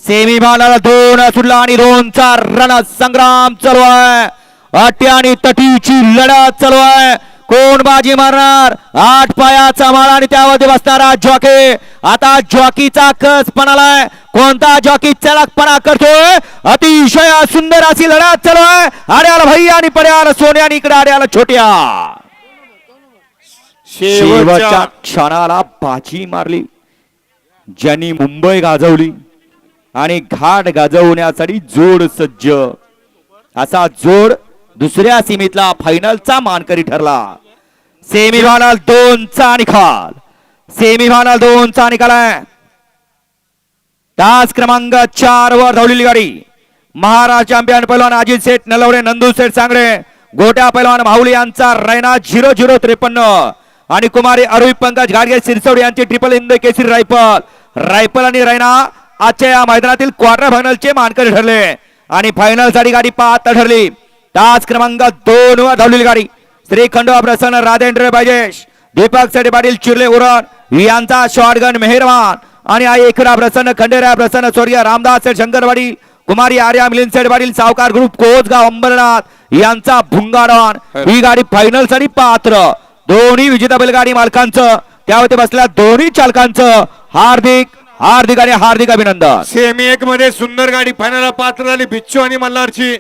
Semifinal 2 सुटला आणि 2चा रणसंग्राम चालू आहे. अटी आणि तटीची लढत चालू आहे. कोण बाजी मारणार? 8 पायाचा माळा आणि त्यामध्ये बसणारा जॉकी. आता जॉकीचा कस पणालाय. कोणता जॉकी चळकपणा करतोय? अतिशय सुंदर अशी लढत चालू आहे. आड्याला भैया आणि पड्याला सोन्या आणि इकडे आड्याला छोट्या. शेवटच्या क्षणाला बाजी मारली ज्यांनी मुंबई गाजवली आणि घाट गाजवण्यासाठी जोड सज्ज. असा जोड दुसऱ्या सीमेतला फायनलचा मानकरी ठरला. सेमीफायनल 2चा निकाल. सेमीफायनल 2चा निकाल आहे. तास क्रमांक 4 वर धावलेली गाडी महाराष्ट्र चॅम्पियन पैलवान अजित शेठ नलवडे, नंदू शेठ सांगरे, गोट्या पैलवान माहुली यांचा रैना 0053 आणि कुमारी अरुई पंकज गाडगे सिरसवडी यांची ट्रिपल हिंद केसरी रायफल आणि रैना आजच्या या मैदानातील क्वार्टर फायनलचे मानकरी ठरले आणि फायनल साठी गाडी पात्र ठरली. तास क्रमांक 2 वर धावलेली गाडी श्री खंडोबा प्रसन्न राजेंद्र बाजेश, दीपक सेठ पाटील चिरले उरण यांचा शॉटगन मेहरबान आणि आई एकरा प्रसन्न खंडेराय प्रसन्न स्वर्गीय रामदास सेठ शंकरवाडी, कुमारी आर्या मिलिंद सेठ पाटील सावकार ग्रुप कोसगाव अंबरनाथ यांचा भुंगाडवान. ही गाडी फायनल साठी पात्र. दोन्ही विजेता बैलगाडी मालकांचं त्यावरती बसल्या दोन्ही चालकांचं हार्दिक आणि हार्दिक अभिनंदन. सेमी 1 मध्ये सुंदर गाडी फायनल पात्र झाली. बिच्चू आणि मल्हारची